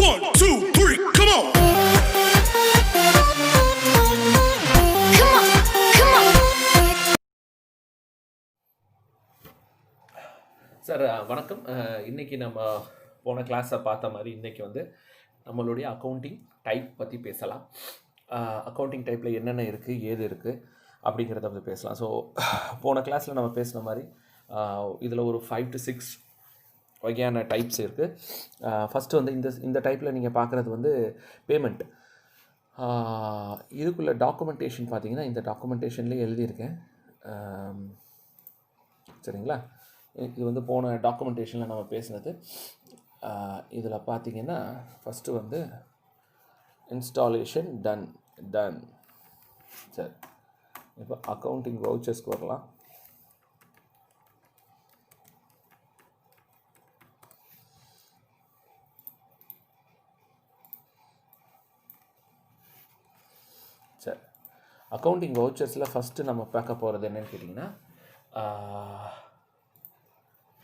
1, 2, 3, come on. Sir வணக்கம். இன்றைக்கி நம்ம போன கிளாஸை பார்த்த மாதிரி இன்றைக்கி வந்து நம்மளுடைய அக்கௌண்டிங் டைப் பற்றி பேசலாம். அக்கௌண்டிங் டைப்பில் என்னென்ன இருக்குது, ஏது இருக்குது அப்படிங்கிறத வந்து பேசலாம். ஸோ போன கிளாஸில் நம்ம பேசின மாதிரி இதில் ஒரு 5 to 6 வகையான டைப்ஸ் இருக்குது. ஃபஸ்ட்டு வந்து இந்த டைப்பில் நீங்கள் பார்க்குறது வந்து பேமெண்ட். இதுக்குள்ளே டாக்குமெண்டேஷன் பார்த்தீங்கன்னா இந்த டாக்குமெண்டேஷன்லேயே எழுதியிருக்கேன். சரிங்களா? இது வந்து போன டாக்குமெண்டேஷனில் நம்ம பேசினது. இதில் பார்த்தீங்கன்னா ஃபஸ்ட்டு வந்து இன்ஸ்டாலேஷன் டன். சரி, இப்போ அக்கௌண்டிங் வவுச்சர்ஸ்க்கு வரலாம். சரி, அக்கௌண்டிங் வவுச்சர்ஸில் ஃபஸ்ட்டு நம்ம பார்க்க போகிறது என்னென்னு கேட்டிங்கன்னா,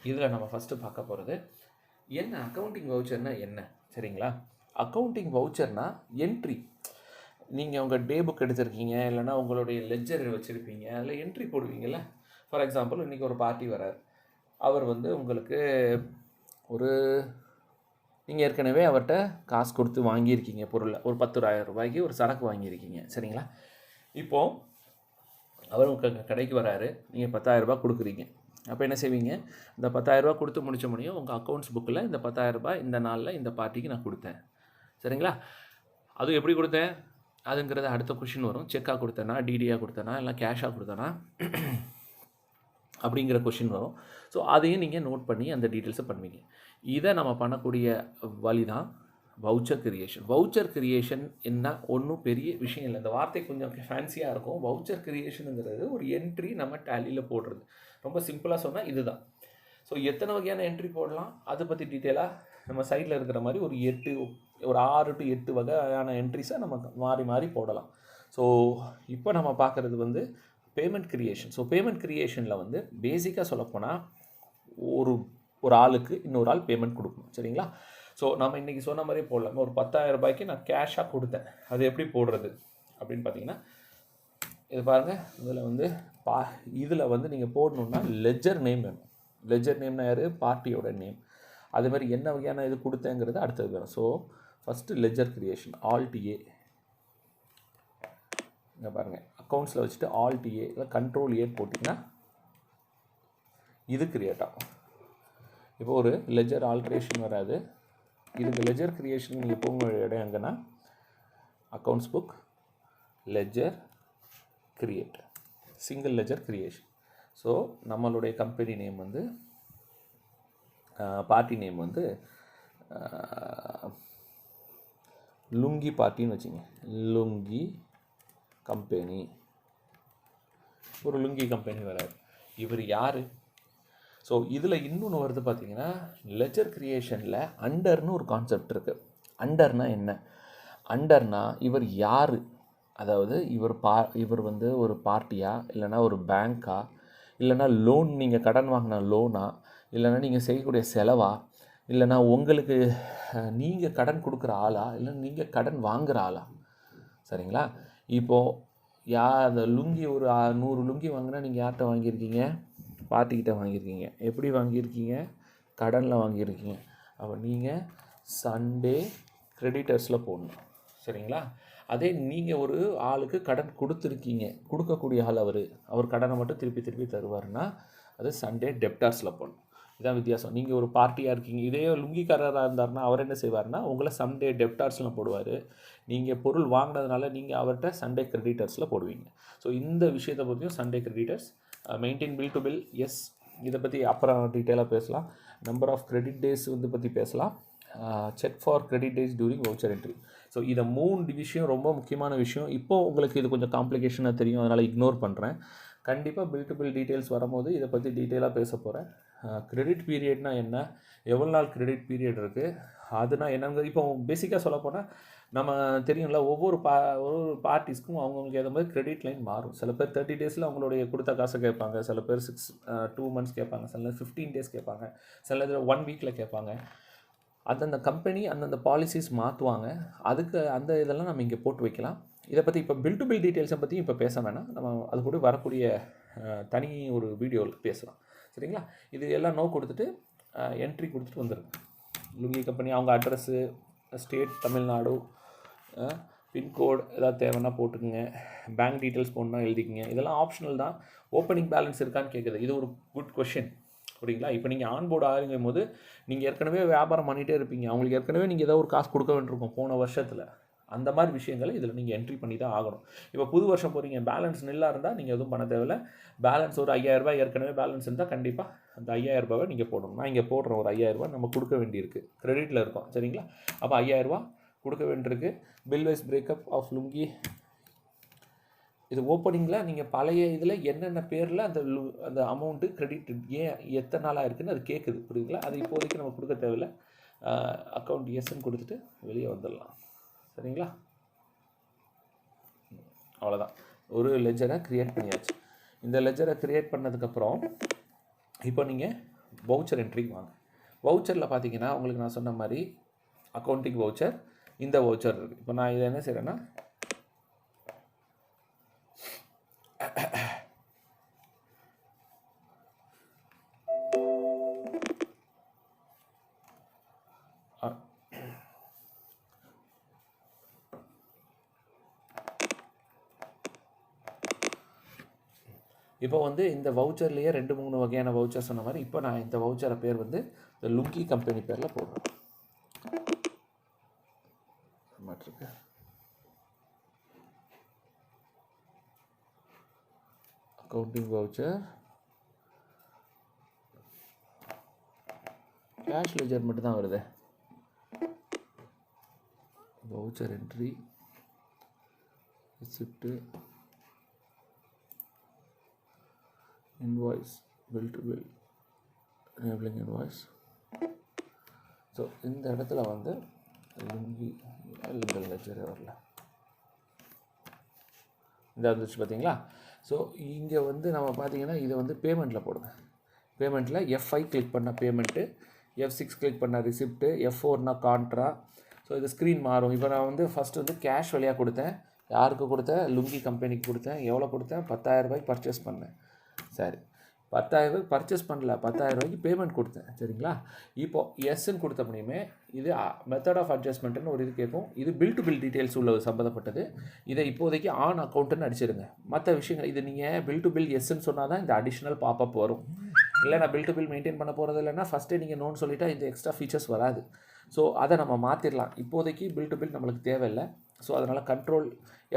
இதில் நம்ம ஃபஸ்ட்டு பார்க்க போகிறது என்ன, அக்கௌண்டிங் வவுச்சர்னால் என்ன. சரிங்களா? அக்கௌண்டிங் வவுச்சர்னால் என்ட்ரி. நீங்கள் உங்கள் டே புக் எடுத்திருக்கீங்க, இல்லைனா உங்களுடைய லெட்ஜர் வச்சுருப்பீங்க, அதில் என்ட்ரி போடுவீங்கள்ல. ஃபார் எக்ஸாம்பிள் இன்றைக்கி ஒரு பார்ட்டி வரார். அவர் வந்து உங்களுக்கு நீங்கள் ஏற்கனவே அவர்கிட்ட காசு கொடுத்து வாங்கியிருக்கீங்க பொருளை, ஒரு 10,000 ரூபாய்க்கு ஒரு சரக்கு வாங்கியிருக்கீங்க. சரிங்களா? இப்போது அவர் உங்கள் கடைக்கு வராரு, நீங்கள் 10,000 ரூபாய் கொடுக்குறீங்க. அப்போ என்ன செய்வீங்க, இந்த 10,000 ரூபா கொடுத்து முடிச்ச முடியும் உங்கள் அக்கௌண்ட்ஸ் புக்கில் இந்த 10,000 ரூபாய் இந்த நாளில் இந்த பார்ட்டிக்கு நான் கொடுத்தேன். சரிங்களா? அது எப்படி கொடுத்தேன் அதுங்கிறது அடுத்த கொஷின் வரும். செக்காக கொடுத்தேனா, டிடியாக கொடுத்தேனா, இல்லை கேஷாக கொடுத்தேனா அப்படிங்கிற கொஷின் வரும். ஸோ அதையும் நீங்கள் நோட் பண்ணி அந்த டீட்டெயில்ஸை பண்ணுவீங்க. இதை நம்ம பண்ணக்கூடிய வழி தான் வவுச்சர் கிரியேஷன். வவுச்சர் கிரியேஷன் என்ன, ஒன்றும் பெரிய விஷயம் இல்லை. இந்த வார்த்தை கொஞ்சம் ஃபேன்சியாக இருக்கும். வவுச்சர் கிரியேஷனுங்கிறது ஒரு என்ட்ரி நம்ம டேலியில் போடுறது. ரொம்ப சிம்பிளாக சொன்னால் இதுதான். ஸோ எத்தனை வகையான என்ட்ரி போடலாம் அதை பற்றி டீட்டெயிலாக நம்ம சைடில் இருக்கிற மாதிரி ஒரு 6 to 8 வகையான என்ட்ரிஸை நம்ம மாறி மாறி போடலாம். ஸோ இப்போ நம்ம பார்க்குறது வந்து பேமெண்ட் கிரியேஷன். ஸோ பேமெண்ட் கிரியேஷனில் வந்து பேசிக்காக சொல்லப்போனால் ஒரு ஆளுக்கு இன்னொரு ஆள் பேமெண்ட் கொடுக்கணும். சரிங்களா? ஸோ நம்ம இன்றைக்கி சொன்ன மாதிரியே போடலாம். ஒரு 10,000 ரூபாய்க்கு நான் கேஷாக கொடுத்தேன். அது எப்படி போடுறது அப்படின்னு பார்த்தீங்கன்னா, இது பாருங்கள். இதில் வந்து நீங்கள் போடணுன்னா லெட்ஜர் நேம் வேணும். லெட்ஜர் நேம்னா யார், பார்ட்டியோட நேம். அது மாதிரி என்ன வகையான இது கொடுத்தேங்கிறது அடுத்தது வேணும். ஸோ ஃபஸ்ட்டு லெட்ஜர் கிரியேஷன், ஆல்ட்-A. இங்கே பாருங்கள், அக்கௌண்ட்ஸில் வச்சுட்டு ஆல்ட்-A இல்லை கண்ட்ரோல்-A போட்டிங்கன்னா இது கிரியேட் ஆகும். இப்போ ஒரு லெட்ஜர் ஆல்ட்ரேஷன் வராது. இதுக்கு லெட்ஜர் கிரியேஷன் நீங்கள் போக இடம் எங்கன்னா accounts book, ledger create, single ledger creation. So நம்மளுடைய கம்பெனி நேம் வந்து பார்ட்டி நேம் வந்து லுங்கி பார்ட்டின்னு வச்சுங்க. லுங்கி கம்பெனி, ஒரு லுங்கி கம்பெனி வராது. இவர் யார்? ஸோ இதில் இன்னொன்று வருது பார்த்தீங்கன்னா, லெட்ஜர் கிரியேஷனில் அண்டர்னு ஒரு கான்செப்ட் இருக்குது. அண்டர்னா என்ன? அண்டர்னா இவர் யார், அதாவது இவர் வந்து ஒரு பார்ட்டியா, இல்லைனா ஒரு பேங்க்கா, இல்லைனா லோன், நீங்கள் கடன் வாங்கின லோனா, இல்லைனா நீங்கள் செய்யக்கூடிய செலவா, இல்லைனா உங்களுக்கு நீங்கள் கடன் கொடுக்குற ஆளா, இல்லை நீங்கள் கடன் வாங்குகிற ஆளா. சரிங்களா? இப்போது அந்த லுங்கி ஒரு 100 லுங்கி வாங்கினா நீங்கள் யார்கிட்ட வாங்கியிருக்கீங்க? பார்ட்டிக்கிட்ட வாங்கியிருக்கீங்க. எப்படி வாங்கியிருக்கீங்க? கடனில் வாங்கியிருக்கீங்க. அப்போ நீங்கள் சண்டே கிரெடிட்டர்ஸில் போடணும். சரிங்களா? அதே நீங்கள் ஒரு ஆளுக்கு கடன் கொடுத்துருக்கீங்க, கொடுக்கக்கூடிய ஆள் அவர் கடனை மட்டும் திருப்பி தருவார்னா அது சண்டே டெப்டார்ஸில் போடணும். இதான் வித்தியாசம். நீங்கள் ஒரு பார்ட்டியாக இருக்கீங்க, இதே லுங்கிக்காரராக இருந்தார்னா அவர் என்ன செய்வார்னா உங்களை சண்டே டெப்டார்ஸில் போடுவார். நீங்கள் பொருள் வாங்கினதுனால நீங்கள் அவர்கிட்ட சண்டே கிரெடிட்டர்ஸில் போடுவீங்க. ஸோ இந்த விஷயத்தை பற்றியும் Sunday creditors, maintain bill to bill, yes, இதை பற்றி அப்புறம் டீட்டெயிலாக பேசலாம். நம்பர் ஆஃப் கிரெடிட் டேஸ் வந்து பற்றி பேசலாம். Check for credit days during voucher entry. So இதை 3 விஷயம் ரொம்ப முக்கியமான விஷயம். இப்போது உங்களுக்கு இது கொஞ்சம் காம்ப்ளிகேஷனாக தெரியும், அதனால் இக்னோர் பண்ணுறேன். கண்டிப்பாக பில் டு பில் டீட்டெயில்ஸ் வரும்போது இதை பற்றி டீட்டெயிலாக பேச போகிறேன். கிரெடிட் பீரியட்னா என்ன, எவ்வளோ நாள் கிரெடிட் பீரியட் இருக்குது, அதுனா என்னங்க. இப்போ பேசிக்காக சொல்லப்போனால் நம்ம தெரியும்ல, ஒவ்வொரு பார்ட்டிஸ்க்கும் அவங்களுக்கு ஏற்ற மாதிரி கிரெடிட் லைன் மாறும். சில பேர் 30 டேஸில் அவங்களுடைய கொடுத்த காசை கேட்பாங்க, சில பேர் 2 months கேட்பாங்க, சில 15 days கேட்பாங்க, சில இதில் 1 week கேட்பாங்க. அந்தந்த கம்பெனி அந்தந்த பாலிசிஸ் மாற்றுவாங்க. அதுக்கு அந்த இதெல்லாம் நம்ம இங்கே போட்டு வைக்கலாம். இதை பற்றி இப்போ பில் டு பில் டீட்டெயில்ஸை பற்றி இப்போ பேச வேணாம். நம்ம அது கூட வரக்கூடிய தனி ஒரு வீடியோவில் பேசலாம். சரிங்களா? இது எல்லாம் நோ கொடுத்துட்டு என்ட்ரி கொடுத்துட்டு வந்துடுங்க. லுங்கி கம்பெனி அவங்க அட்ரஸ்ஸு, ஸ்டேட் தமிழ்நாடு, பின்கோடு ஏதாவது தேவைன்னா போட்டுக்குங்க. பேங்க் டீட்டெயில்ஸ் போடணுன்னா எழுதிக்கிங்க. இதெல்லாம் ஆப்ஷனல் தான். ஓப்பனிங் பேலன்ஸ் இருக்கான்னு கேட்குது. இது ஒரு குட் கொஷின். புரியுங்களா? இப்போ நீங்கள் ஆன்போர்டு ஆகுங்கும் போது நீங்கள் ஏற்கனவே வியாபாரம் பண்ணிகிட்டே இருப்பீங்க. அவங்களுக்கு ஏற்கனவே நீங்கள் ஏதாவது ஒரு காசு கொடுக்க வேண்டியிருக்கும் போன வருஷத்தில். அந்த மாதிரி விஷயங்களை இதில் நீங்கள் என்ட்ரி பண்ணி தான் ஆகணும். இப்போ புது வருஷம் போகிறீங்க, பேலன்ஸ் நில்லாக இருந்தால் நீங்கள் எதுவும் பண்ண தேவையில்லை. பேலன்ஸ் ஒரு 5000 ஏற்கனவே பேலன்ஸ் இருந்தால் கண்டிப்பாக அந்த 5000 நீங்கள் போடணும். நான் இங்கே போடுறேன் ஒரு 5000 நம்ம கொடுக்க வேண்டியிருக்கு. கிரெடிட்டில் இருக்கும். சரிங்களா? அப்போ 5000 கொடுக்க வேண்டியிருக்கு. Bill wise breakup of lungi. இது ஓப்பனிங்கில் நீங்கள் பழைய இதில் என்னென்ன பேரில் அந்த அமௌண்ட்டு கிரெடிட் ஏன் எத்தனை நாளாக இருக்குதுன்னு அது கேட்குது. புரியுதுங்களா? அது இப்போதைக்கு நம்ம கொடுக்க தேவையில்லை. அக்கௌண்ட் எஸ்ன்னு கொடுத்துட்டு வெளியே வந்துடலாம். சரிங்களா? அவ்வளோதான். ஒரு லெஜரை க்ரியேட் பண்ணியாச்சு. இந்த லெஜரை க்ரியேட் பண்ணதுக்கப்புறம் இப்போ நீங்கள் வவுச்சர் என்ட்ரிக்கு வாங்க. வவுச்சரில் பார்த்தீங்கன்னா உங்களுக்கு நான் சொன்ன மாதிரி அக்கௌண்டிங் வவுச்சர், இந்த வவுச்சர் இருக்குது. இப்போ நான் இதை என்ன செய்கிறேன்னா இப்போ வந்து இந்த வவுச்சர்லேயே 2-3 வகையான வவுச்சர் சொன்ன மாதிரி இப்போ நான் இந்த வவுச்சரை பேர் வந்து இந்த லுங்கி கம்பெனி பேரில் போடுறேன். அக்கௌண்டிங் வவுச்சர், கேஷ் லெஜர் மட்டும் தான் வருது. Voucher entry, receipt, invoice, bill to bill, enabling invoice. So இந்த இடத்துல வந்து லுங்கி லெஜர் வரல, இந்த வந்துச்சு பார்த்தீங்களா? ஸோ இங்கே வந்து நம்ம பார்த்தீங்கன்னா இதை வந்து பேமெண்ட்டில் போடுங்க. பேமெண்ட்டில் F5 கிளிக் பண்ண பேமெண்ட்டு, F6 கிளிக் பண்ண ரிசிப்ட்டு, F4னா கான்ட்ரா. ஸோ இது ஸ்க்ரீன் மாறும். இப்போ நான் வந்து ஃபஸ்ட்டு வந்து கேஷ் வழியாக கொடுத்தேன். யாருக்கு கொடுத்தேன்? லுங்கி கம்பெனிக்கு கொடுத்தேன். எவ்வளோ கொடுத்தேன்? 10,000 பர்ச்சேஸ் பண்ணேன். சரி, 10,000 பர்ச்சேஸ் பண்ணல, 10,000 பேமெண்ட் கொடுத்தேன். சரிங்களா? இப்போது எஸ்ன்னு கொடுத்த முடியுமே இது மெத்தட் ஆஃப் அட்ஜஸ்ட்மெண்ட்டுன்னு ஒரு இது கேட்கும். இது பில் டு பில் டீட்டெயில்ஸ் உள்ள சம்மந்தப்பட்டது. இதை இப்போதைக்கு ஆன் அக்கௌண்ட்டுன்னு அடிச்சிடுங்க. மற்ற விஷயங்கள் இது நீங்கள் பில் டு பில் எஸ்ன்னு சொன்னால் தான் இந்த அடிஷ்னல் பாப்பப் வரும். இல்லை நான் பில் டு பில் மெயின்டைன் பண்ண போகிறது இல்லைன்னா ஃபஸ்ட்டே நீங்கள் நோன் சொல்லிவிட்டால் இந்த எக்ஸ்ட்ரா ஃபீச்சர்ஸ் வராது. ஸோ அதை நம்ம மாற்றிடலாம். இப்போதைக்கு பில் டு பில் நம்மளுக்கு தேவையில்லை. ஸோ அதனால்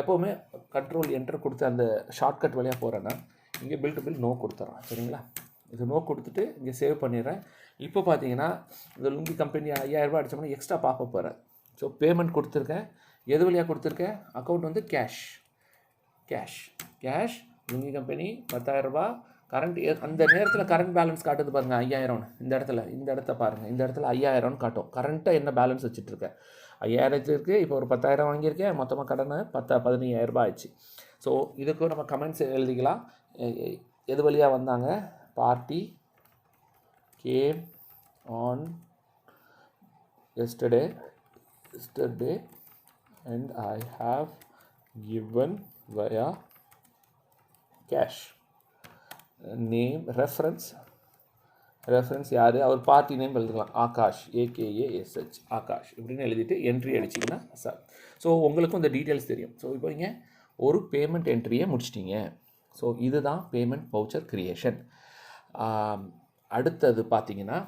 எப்போவுமே கண்ட்ரோல் என்டர் கொடுத்து அந்த ஷார்ட்கட் வழியாக போகிறேன்னா இங்கே பில் டு பில் நோ கொடுத்துட்றேன். சரிங்களா? இது நோ கொடுத்துட்டு இங்கே சேவ் பண்ணிடுறேன். இப்போ பார்த்தீங்கன்னா இந்த லுங்கி கம்பெனி 5,000 அடித்தோம்னா எக்ஸ்ட்ரா பாப்பப் வராது. ஸோ பேமெண்ட் கொடுத்துருக்கேன். எது வழியாக கொடுத்துருக்கேன்? அக்கௌண்ட் வந்து கேஷ் லுங்கி கம்பெனி 10,000 கரண்ட். அந்த நேரத்தில் கரண்ட் பேலன்ஸ் காட்டுது பாருங்கள் 5,000. இந்த இடத்த பாருங்கள். இந்த இடத்துல 5,000 காட்டும். கரண்ட்டாக என்ன பேலன்ஸ் வச்சுட்ருக்கேன்? 5,000 இருக்குது. இப்போ ஒரு 10,000 வாங்கியிருக்கேன். மொத்தமாக கடனை 15,000 ஆயிடுச்சு. ஸோ இதுக்கும் நம்ம கமெண்ட்ஸ் எழுதிக்கலாம். எது வழியாக வந்தாங்க? Party game on yesterday and I have given via cash. Name reference யார்? அவர் பார்ட்டி நேம் எழுதிக்கலாம். ஆகாஷ், AKASH ஆகாஷ் இப்படின்னு எழுதிட்டு என்ட்ரி அடிச்சிங்கன்னா சார். ஸோ உங்களுக்கும் இந்த டீட்டெயில்ஸ் தெரியும். ஸோ இப்போ நீங்கள் ஒரு பேமெண்ட் என்ட்ரியை முடிச்சிட்டிங்க. ஸோ இதுதான் பேமெண்ட் வவுச்சர் க்ரியேஷன். அடுத்தது பார்த்தீங்கன்னா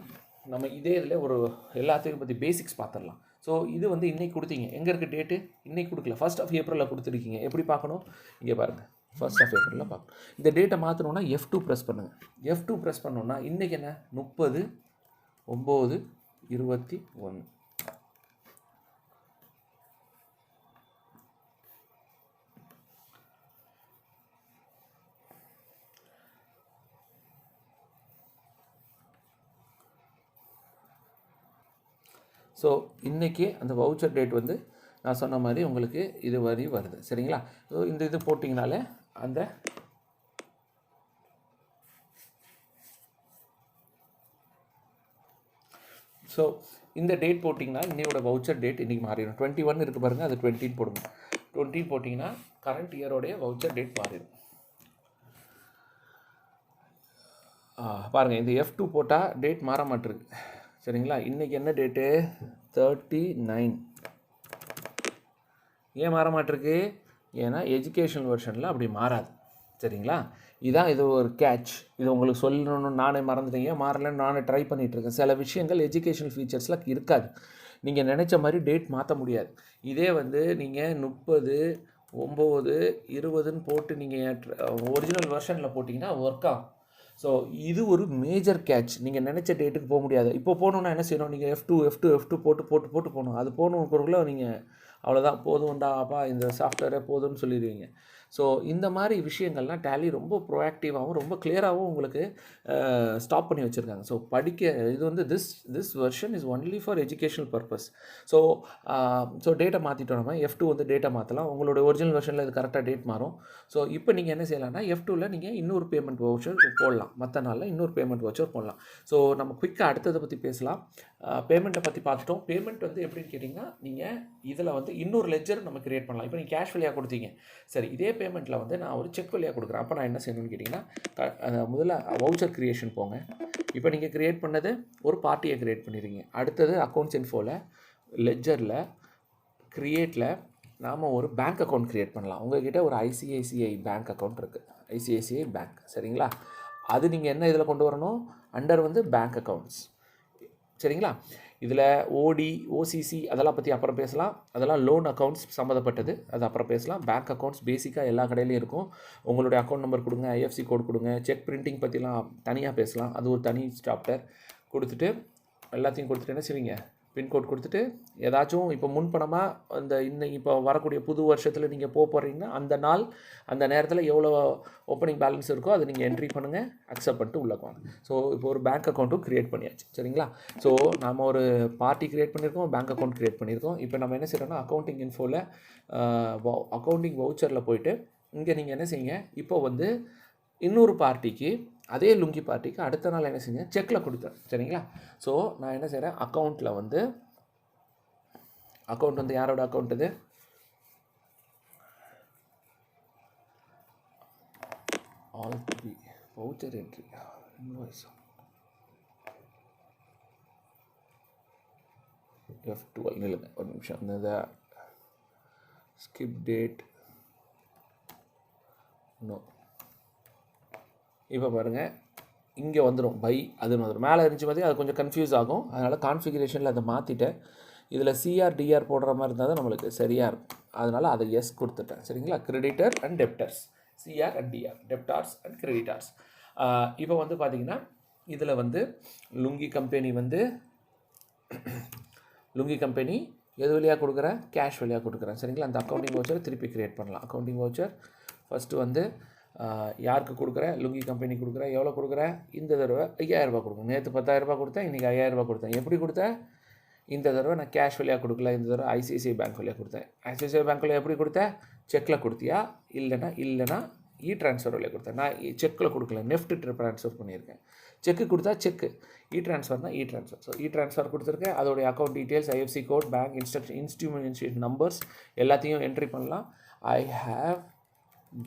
நம்ம இதே இதில் ஒரு எல்லாத்தையும் பற்றி பேசிக்ஸ் பார்த்துடலாம். ஸோ இது வந்து இன்றைக்கி கொடுத்தீங்க. எங்கே இருக்குது டேட்டு? இன்றைக்கி கொடுக்கல, 1st of April கொடுத்துருக்கீங்க. எப்படி பார்க்கணும்? இங்கே பாருங்கள், 1st of April பார்க்கணும். இந்த டேட்டை மாற்றணுன்னா F2 ப்ரெஸ் பண்ணுங்கள். F2 ப்ரெஸ் பண்ணோன்னா இன்றைக்கி என்ன? 30/9/21. ஸோ இன்றைக்கி அந்த வவுச்சர் டேட் வந்து நான் சொன்ன மாதிரி உங்களுக்கு இது வரி வருது. சரிங்களா? ஸோ இந்த இது போட்டிங்கனாலே அந்த ஸோ இந்த டேட் போட்டிங்கன்னா இன்னையோட வவுச்சர் டேட் இன்றைக்கி மாறிடும். 21 இருக்குது பாருங்கள், அது 20 போடுங்க. 20 போட்டிங்கன்னா கரண்ட் இயரோடைய வவுச்சர் டேட் மாறிடும். பாருங்கள், இந்த F2 போட்டால் டேட் மாற மாட்டிருக்கு. சரிங்களா? இன்றைக்கி என்ன டேட்டு? 39. ஏன் மாற மாட்டிருக்கு? ஏன்னா எஜுகேஷனல் வெர்ஷனில் அப்படி மாறாது. சரிங்களா? இதான் இது ஒரு கேட்ச். இது உங்களுக்கு சொல்லணும்னு நானே மறந்துட்டேன். ஏன் மாறலன்னு நானே ட்ரை பண்ணிகிட்ருக்கேன். சில விஷயங்கள் எஜுகேஷனல் ஃபீச்சர்ஸில் இருக்காது. நீங்கள் நினச்ச மாதிரி டேட் மாற்ற முடியாது. இதே வந்து நீங்கள் 30, 9, 20ன்னு போட்டு நீங்கள் ஒரிஜினல் வெர்ஷனில் போட்டிங்கன்னா ஒர்க் ஆகும். ஸோ இது ஒரு மேஜர் கேட்ச். நீங்கள் நினச்ச டேட்டுக்கு போக முடியாது. இப்போ போகணுன்னா என்ன செய்யணும்? நீங்கள் F2 போட்டு போகணும். அது போகணுக்குள்ள நீங்கள் அவ்வளோதான், போதும்டாப்பா இந்த சாஃப்ட்வேரே போதும்னு சொல்லிடுவீங்க. ஸோ இந்த மாதிரி விஷயங்கள்லாம் டேலி ரொம்ப ப்ரோஆக்டிவாகவும் ரொம்ப கிளியராகவும் உங்களுக்கு ஸ்டாப் பண்ணி வச்சுருக்காங்க. ஸோ இது வந்து this version is only for educational purpose. So டேட்டை மாற்றிட்டோம். நம்ம F2 வந்து டேட்டா மாற்றலாம். உங்களோட ஒரிஜினல் வெர்ஷனில் இது கரெக்டாக டேட் மாறும். ஸோ இப்போ நீங்கள் என்ன செய்யலாம்னா F2வில் நீங்கள் இன்னொரு பேமெண்ட் வவுச்சர் போடலாம். மற்ற நாளில் இன்னொரு பேமெண்ட் வவுச்சர் போடலாம். ஸோ நம்ம குயிக்காக அடுத்ததை பற்றி பேசலாம். பேமெண்ட்டை பற்றி பார்த்துட்டோம். பேமெண்ட் வந்து எப்படின்னு கேட்டிங்கன்னா, நீங்கள் இதில் வந்து இன்னொரு லெஜர் நம்ம கிரியேட் பண்ணலாம். இப்போ நீங்கள் கேஷ் வழியாக கொடுத்தீங்க, சரி, இதே பேமெண்ட்டில் வந்து நான் ஒரு செக் வழியாக கொடுக்குறேன். அப்போ நான் என்ன செய்யணும்னு கேட்டிங்கன்னா, முதல்ல வவுச்சர் க்ரியேஷன் போங்க. இப்போ நீங்கள் க்ரியேட் பண்ணது ஒரு பார்ட்டியை க்ரியேட் பண்ணிடுறீங்க. அடுத்தது அக்கௌண்ட்ஸ் இன்ஃபோவில் லெஜரில் க்ரியேட்டில் நாம் ஒரு பேங்க் அக்கௌண்ட் க்ரியேட் பண்ணலாம். உங்கள்கிட்ட ஒரு ஐசிஐசிஐ பேங்க் அக்கௌண்ட் இருக்குது, ஐசிஐசிஐ பேங்க். சரிங்களா? அது நீங்கள் என்ன இதில் கொண்டு வரணும்? அண்டர் வந்து பேங்க் அக்கௌண்ட்ஸ். சரிங்களா? இதில் ஓடி, ஓசிசி அதெல்லாம் பற்றி அப்புறம் பேசலாம். அதெல்லாம் லோன் அக்கௌண்ட்ஸ் சம்மந்தப்பட்டது, அது அப்புறம் பேசலாம். பேங்க் அக்கௌண்ட்ஸ் பேசிக்காக எல்லா கடையிலையும் இருக்கும். உங்களுடைய அக்கௌண்ட் நம்பர் கொடுங்க, ஐஎஃப்சி கோட் கொடுங்க. செக் பிரிண்டிங் பற்றிலாம் தனியாக பேசலாம், அது ஒரு தனி சாப்டர். எல்லாத்தையும் கொடுத்துட்டு என்ன செய்வீங்க? பின்கோட் கொடுத்துட்டு ஏதாச்சும் இப்போ முன்பணமாக இப்போ வரக்கூடிய புது வருஷத்தில் நீங்கள் போகிறீங்கன்னா அந்த நேரத்தில் எவ்வளோ ஓப்பனிங் பேலன்ஸ் இருக்கோ அதை நீங்கள் என்ட்ரி பண்ணுங்கள், அக்செப்ட் பண்ணிட்டு உள்ளக்குவாங்க. ஸோ இப்போ ஒரு பேங்க் அக்கௌண்ட்டும் க்ரியேட் பண்ணியாச்சு. சரிங்களா? ஸோ நம்ம ஒரு பார்ட்டி க்ரியேட் பண்ணியிருக்கோம், பேங்க் அக்கௌண்ட் க்ரியேட் பண்ணியிருக்கோம். இப்போ நம்ம என்ன செய்யறோம்னா, அக்கௌண்டிங் இன்ஃபோவில் அக்கௌண்டிங் வவுச்சரில் போயிட்டு இங்கே நீங்கள் என்ன செய்யுங்க, இப்போ வந்து இன்னொரு பார்ட்டிக்கு, அதே லுங்கி பார்ட்டிக்கு அடுத்த நாள் என்ன செஞ்சேன், செக்கில் கொடுத்தேன். சரிங்களா? ஸோ நான் என்ன செய்கிறேன், அக்கௌண்ட் வந்து யாரோட அக்கௌண்ட்? இது all B voucher entry invoice F12 நில்லுங்க ஒரு நிமிஷம். இந்த ஸ்கிப் டேட் நோ. இப்போ பாருங்கள், இங்கே வந்துடும் பை, அதுன்னு வந்துடும். மேலே இருந்துச்சு பார்த்தி அது கொஞ்சம் கன்ஃபியூஸ் ஆகும். அதனால் கான்ஃபிகரேஷனில் அதை மாற்றிட்டேன். இதில் சிஆர் போடுற மாதிரி இருந்தால் தான் நம்மளுக்கு சரியாக இருக்கும். அதனால் அதை எஸ் கொடுத்துட்டேன். சரிங்களா? Creditor and debtors, CR and DR, debtors and creditors. இப்போ வந்து பார்த்திங்கன்னா இதில் வந்து லுங்கி கம்பெனி எது வழியாக கொடுக்குறேன்? கேஷ் வழியாக கொடுக்குறேன். சரிங்களா? அந்த அக்கௌண்டிங் வவுச்சர் திருப்பி க்ரியேட் பண்ணலாம். அக்கௌண்டிங் வவுச்சர் ஃபஸ்ட்டு வந்து யாருக்கு கொடுக்குறேன்? லுங்கி கம்பெனி கொடுக்குறேன். எவ்வளோ கொடுக்குறேன்? இந்த தடவை 5000 ரூபா கொடுக்குறேன். நேற்று 10,000 ரூபா கொடுத்தேன், இன்றைக்கி 5000 ரூபா கொடுத்தேன். எப்படி கொடுத்தேன்? இந்த தடவை நான் கேஷ் வழியாக கொடுக்கல, இந்த தடவை ஐசிஐசிஐ பேங்க் வழியாக கொடுத்தேன். ஐசிஐசிஐ பேங்க் வழியாக எப்படி கொடுத்தேன்? செக்கில் கொடுத்தியா? இல்லைனா ட்ரான்ஸ்ஃபர் வழியாக கொடுத்தேன். நான் செக்கில் கொடுக்கல, நெஃப்ட் ட்ரான்ஸ்ஃபர் பண்ணியிருக்கேன். செக்கு கொடுத்தா செக்கு, ட்ரான்ஸ்ஃபர்னா ட்ரான்ஸ்ஃபர். ஸோ ட்ரான்ஸ்ஃபர் கொடுத்துருக்கேன். அதோடைய account details, IFC code, bank instrument numbers எல்லாத்தையும் என்ட்ரி பண்ணலாம். I have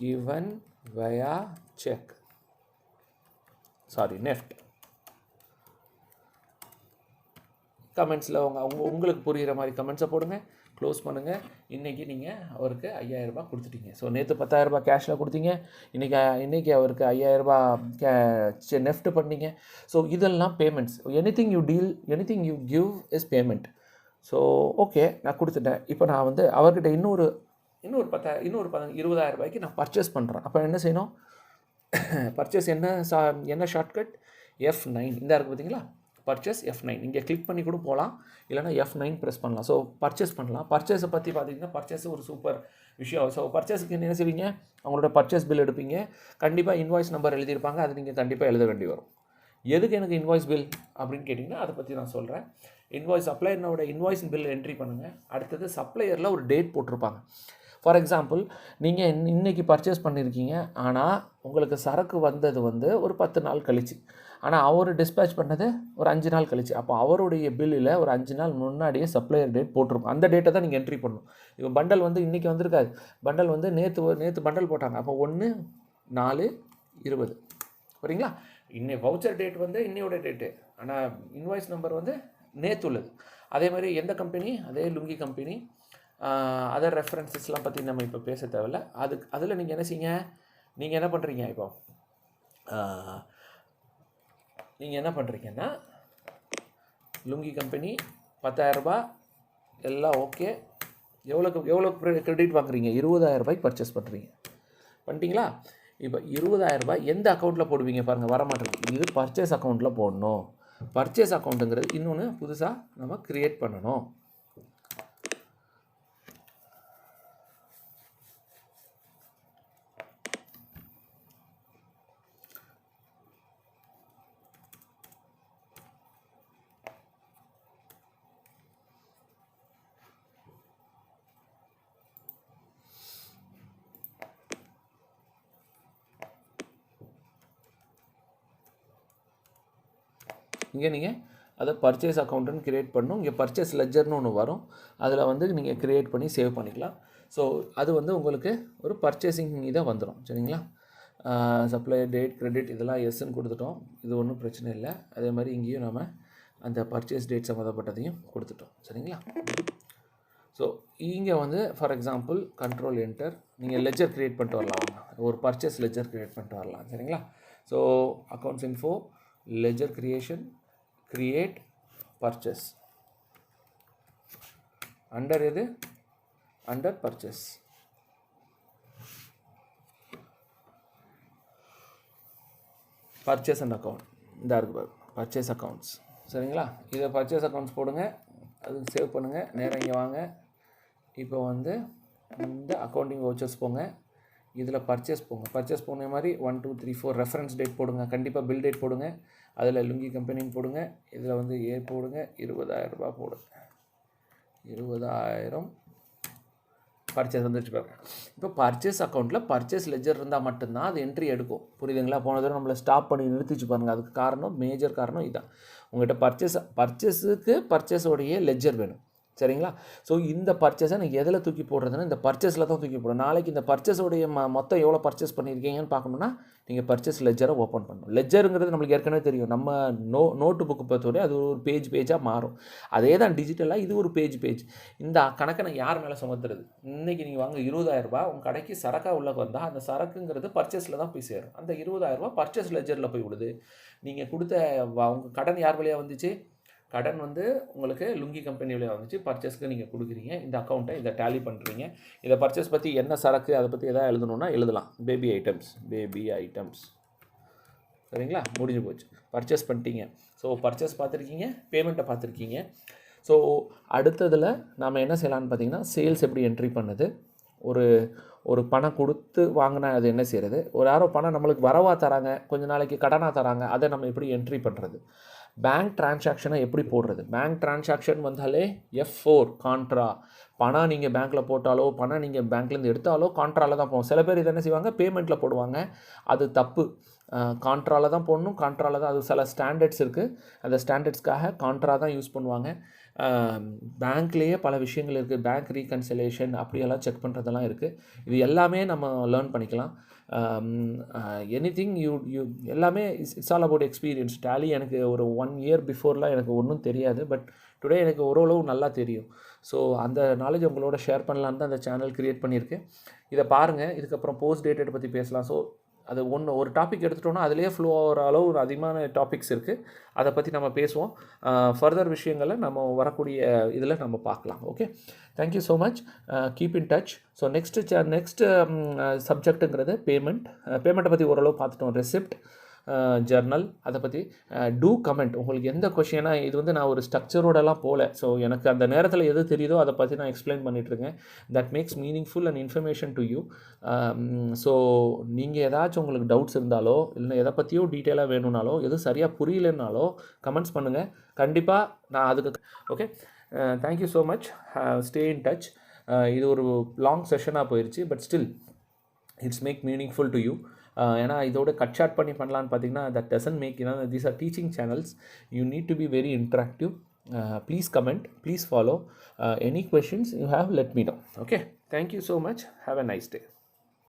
given via check, NEFT. கமெண்ட்ஸில் உங்களுக்கு புரிகிற மாதிரி கமெண்ட்ஸை போடுங்க, க்ளோஸ் பண்ணுங்கள். இன்றைக்கி நீங்கள் அவருக்கு 5000 ரூபா கொடுத்துட்டீங்க. ஸோ நேற்று 10,000 ரூபா கேஷில் கொடுத்தீங்க, இன்றைக்கி அவருக்கு 5000 ரூபா நெஃப்ட் பண்ணீங்க. ஸோ இதெல்லாம் payments. Anything you give is payment. So okay, நான் கொடுத்துட்டேன். இப்போ நான் வந்து அவர்கிட்ட இன்னொரு 20,000 ரூபாய்க்கு நான் பர்ச்சேஸ் பண்ணுறேன். அப்போ என்ன செய்யணும்? பர்ச்சேஸ் என்ன ஷார்ட்கட்? F9 இந்த இருக்குது பார்த்தீங்களா? பர்ச்சேஸ் F9 இங்கே கிளிக் பண்ணி கூட போகலாம், இல்லைனா F9 ப்ரெஸ் பண்ணலாம். ஸோ பர்ச்சேஸ் பண்ணலாம். பர்ச்சேஸை பற்றி பார்த்தீங்கன்னா, பர்ச்சேஸ் ஒரு சூப்பர் விஷயம். ஸோ பர்ச்சேஸுக்கு என்ன செய்வீங்க? அவங்களோட பர்ச்சேஸ் பில் எடுப்பீங்க. கண்டிப்பாக இன்வாய்ஸ் நம்பர் எழுதியிருப்பாங்க, அது நீங்கள் கண்டிப்பாக எழுத வேண்டி வரும். எதுக்கு எனக்கு இன்வாய்ஸ் பில் அப்படின்னு கேட்டிங்கன்னா, அதை பற்றி நான் சொல்கிறேன். சப்ளையரோட இன்வாய்ஸ் பில் என்ட்ரி பண்ணுங்கள். அடுத்தது சப்ளையரில் ஒரு டேட் போட்டிருப்பாங்க. ஃபார் எக்ஸாம்பிள், நீங்கள் இன்றைக்கி பர்ச்சேஸ் பண்ணியிருக்கீங்க, ஆனால் உங்களுக்கு சரக்கு வந்தது வந்து ஒரு 10 நாள் கழிச்சு. ஆனால் அவர் டிஸ்பேச் பண்ணது ஒரு 5 நாள் கழிச்சு. அப்போ அவருடைய பில்லில் ஒரு 5 நாள் முன்னாடியே சப்ளையர் டேட் போட்டிருக்கும். அந்த டேட்டை தான் நீங்கள் என்ட்ரி பண்ணணும். இப்போ பண்டல் வந்து இன்றைக்கி வந்திருக்காது, பண்டல் வந்து நேற்று பண்டல் போட்டாங்க. அப்போ 1/4/20 சரிங்களா. வவுச்சர் டேட் வந்து இன்னையோட டேட்டு, ஆனால் இன்வாய்ஸ் நம்பர் வந்து நேற்று உள்ளது. அதே மாதிரி எந்த கம்பெனி, அதே லுங்கி கம்பெனி, அதர் ரெஃபரன்சஸ்லாம் பற்றி நம்ம இப்போ பேச தேவையில்ல. அதில் நீங்கள் என்ன செய்யுங்க, நீங்கள் என்ன பண்ணுறீங்க, இப்போ நீங்கள் என்ன பண்ணுறீங்கன்னா லுங்கி கம்பெனி 10,000 ரூபாய் எல்லாம் ஓகே. எவ்வளோ கிரெடிட் வாங்குறீங்க, 20,000 ரூபாய்க்கு பர்ச்சேஸ் பண்ணுறீங்க, பண்ணிட்டீங்களா. இப்போ 20,000 ரூபாய் எந்த அக்கௌண்ட்டில் போடுவீங்க பாருங்கள், வரமாட்டேங்குது. இது பர்ச்சேஸ் அக்கௌண்ட்டில் போடணும். பர்ச்சேஸ் அக்கௌண்ட்டுங்கிறது இன்னொன்று புதுசாக நம்ம க்ரியேட் பண்ணணும். இங்கே நீங்கள் அதை பர்ச்சேஸ் அக்கௌண்ட்டுன்னு க்ரியேட் பண்ணணும். இங்கே பர்ச்சேஸ் லெஜர்னு ஒன்று வரும், அதில் வந்து நீங்கள் க்ரியேட் பண்ணி சேவ் பண்ணிக்கலாம். ஸோ அது வந்து உங்களுக்கு ஒரு பர்ச்சேசிங் இதை வந்துடும் சரிங்களா. சப்ளை டேட், கிரெடிட் இதெல்லாம் எஸ்ன்னு கொடுத்துட்டோம், இது ஒன்றும் பிரச்சனை இல்லை. அதே மாதிரி இங்கேயும் நம்ம அந்த பர்ச்சேஸ் டேட் சம்மந்தப்பட்டதையும் கொடுத்துட்டோம் சரிங்களா. ஸோ இங்கே வந்து ஃபார் எக்ஸாம்பிள் கண்ட்ரோல் என்டர், நீங்கள் லெஜர் க்ரியேட் பண்ணிட்டு வரலாம், ஒரு பர்ச்சேஸ் லெஜர் க்ரியேட் பண்ணிட்டு வரலாம் சரிங்களா. So accounts info, ledger creation, create purchase, under எது, under purchase. purchase and account இந்த இருக்கு, purchase accounts சரிங்களா. இதை purchase accounts போடுங்க, அது சேவ் பண்ணுங்கள். நேரம் இங்கே வாங்க, இப்போ வந்து இந்த அக்கௌண்டிங் வவுச்சர்ஸ் போங்க, இதில் பர்ச்சேஸ் போங்க. பர்ச்சேஸ் போன மாதிரி 1 2 3 4 ரெஃபரன்ஸ் டேட் போடுங்க, கண்டிப்பாக பில் டேட் போடுங்க. அதில் லுங்கி கம்பெனின்னு போடுங்க, இதில் வந்து ஏ போடுங்க, 20,000 ரூபா போடுங்க. 20,000 பர்ச்சேஸ் வந்துச்சு பாருங்க. இப்போ பர்ச்சேஸ் அக்கௌண்ட்டில் பர்ச்சேஸ் லெஜர் இருந்தால் மட்டும்தான் அது என்ட்ரி எடுக்கும், புரியுதுங்களா. போன தடவை நம்மளை ஸ்டாப் பண்ணி நிறுத்திச்சு பாருங்கள். அதுக்கு காரணம், மேஜர் காரணம் இதுதான். உங்கள்கிட்ட பர்ச்சேஸுக்கு பர்ச்சேஸோடைய லெஜர் வேணும் சரிங்களா. ஸோ இந்த பர்ச்சேஸை நீங்கள் எதில் தூக்கி போடுறதுன்னா இந்த பர்ச்சேஸில் தான் தூக்கி போடணும். நாளைக்கு இந்த பர்ச்சேஸோடைய மொத்தம் எவ்வளோ பர்ச்சேஸ் பண்ணியிருக்கீங்கன்னு பார்க்கணுன்னா நீங்கள் பர்ச்சேஸ் லெஜரை ஓப்பன் பண்ணணும். லெஜருங்கிறது நம்மளுக்கு ஏற்கனவே தெரியும், நம்ம நோட்டு புக்கு பொறுத்தவரை அது ஒரு பேஜாக மாறும். அதே தான் டிஜிட்டலாக இது ஒரு பேஜ். இந்த கணக்கை நான் யார் மேலே சுமத்துறது. இன்றைக்கி நீங்கள் வாங்க 20,000 ரூபாய் உங்கள் கடைக்கு சரக்காக உள்ள வந்தால் அந்த சரக்குங்கிறது பர்ச்சேஸில் தான் போய் சேரும். அந்த 20,000 ரூபாய் பர்ச்சேஸ் லெஜரில் போய் விடுது. நீங்கள் கொடுத்த உங்கள் கடன் யார் வழியாக வந்துச்சு, கடன் வந்து உங்களுக்கு லுங்கி கம்பெனி வழியாக வந்துச்சு, பர்ச்சேஸ்க்கு நீங்கள் கொடுக்குறீங்க. இந்த அக்கௌண்ட்டை இதை டேலி பண்ணுறீங்க. இதை பர்ச்சேஸ் பற்றி என்ன சரக்கு அதை பற்றி எதாவது எழுதணுன்னா எழுதலாம். பேபி ஐட்டம்ஸ் சரிங்களா, முடிஞ்சு போச்சு. பர்ச்சேஸ் பண்ணிட்டீங்க. ஸோ பர்ச்சேஸ் பார்த்துருக்கீங்க, பேமெண்ட்டை பார்த்துருக்கீங்க. ஸோ அடுத்ததில் நாம் என்ன செய்யலான்னு பார்த்தீங்கன்னா, சேல்ஸ் எப்படி என்ட்ரி பண்ணுது, ஒரு பணம் கொடுத்து வாங்கினா அது என்ன செய்கிறது, ஒரு யாரோ பணம் நம்மளுக்கு வரவா தராங்க, கொஞ்சம் நாளைக்கு கடனாக தராங்க, அதை நம்ம எப்படி என்ட்ரி பண்ணுறது, பேங்க் டிரான்சாக்ஷனை எப்படி போடுறது. பேங்க் டிரான்சாக்ஷன் வந்தாலே F4 கான்ட்ரா, பணம் நீங்கள் பேங்க்கில் போட்டாலோ பணம் நீங்கள் பேங்க்லேருந்து எடுத்தாலோ கான்ட்ராவில் தான் போகும். சில பேர் இதை என்ன செய்வாங்க, பேமெண்ட்டில் போடுவாங்க, அது தப்பு. கான்ட்ராவில் தான் போடணும், கான்ட்ராவில் தான். அது சில ஸ்டாண்டர்ட்ஸ் இருக்குது, அந்த ஸ்டாண்டர்ட்ஸ்க்காக கான்ட்ரா தான் யூஸ் பண்ணுவாங்க. பேங்க்லேயே பல விஷயங்கள் இருக்குது, பேங்க் ரீகன்சிலேஷன் அப்படியெல்லாம் செக் பண்ணுறதெல்லாம் இருக்குது. இது எல்லாமே நம்ம லேர்ன் பண்ணிக்கலாம். எனிதிங் யூ எல்லாமே it's all about experience. Tally எனக்கு ஒரு 1 இயர் பிஃபோர்லாம் எனக்கு ஒன்றும் தெரியாது, பட் டுடே எனக்கு ஓரளவு நல்லா தெரியும். ஸோ அந்த நாலேஜ் உங்களோட ஷேர் பண்ணலான்னு தான் அந்த சேனல் க்ரியேட் பண்ணியிருக்கேன். இதை பாருங்கள். இதுக்கப்புறம் போஸ்ட் டேட்டட் பற்றி பேசலாம். ஸோ அது ஒரு டாபிக் எடுத்துட்டோன்னா அதிலே ஃப்ளோ ஆகிற அளவு ஒரு அதிகமான டாபிக்ஸ் இருக்குது, அதை பற்றி நம்ம பேசுவோம். ஃபர்தர் விஷயங்களை நம்ம வரக்கூடிய இதில் நம்ம பார்க்கலாம். Okay, thank you so much, keep in touch. So next சப்ஜெக்ட்டுங்கிறது பேமெண்ட்டை பற்றி ஓரளவு பார்த்துட்டோம். ரெசிப்ட், ஜர்னல், அதை பற்றி டூ கமெண்ட். உங்களுக்கு எந்த கொஷினா, இது வந்து நான் ஒரு ஸ்ட்ரக்சரோடலாம் போகல. ஸோ எனக்கு அந்த நேரத்தில் எது தெரியுதோ அதை பற்றி நான் எக்ஸ்பிளைன் பண்ணிகிட்ருக்கேன். That makes meaningful and information to you. So நீங்கள் ஏதாச்சும் உங்களுக்கு டவுட்ஸ் இருந்தாலோ இல்லை எதை பற்றியோ டீட்டெயிலாக வேணும்னாலோ, எதுவும் சரியாக புரியலைன்னாலோ கமெண்ட்ஸ் பண்ணுங்கள். கண்டிப்பாக நான் அதுக்கு okay. Thank you so much, stay in touch. இது ஒரு லாங் செஷனாக போயிடுச்சு, but still it's make meaningful to you. ஏன்னா இதோட கட் ஷார்ட் பண்ணி பண்ணலான்னு பார்த்தீங்கன்னா that doesn't make these are teaching channels. You need to be very interactive. Please comment, please follow. Any questions you have, let me know. Okay, thank you so much. Have a nice day.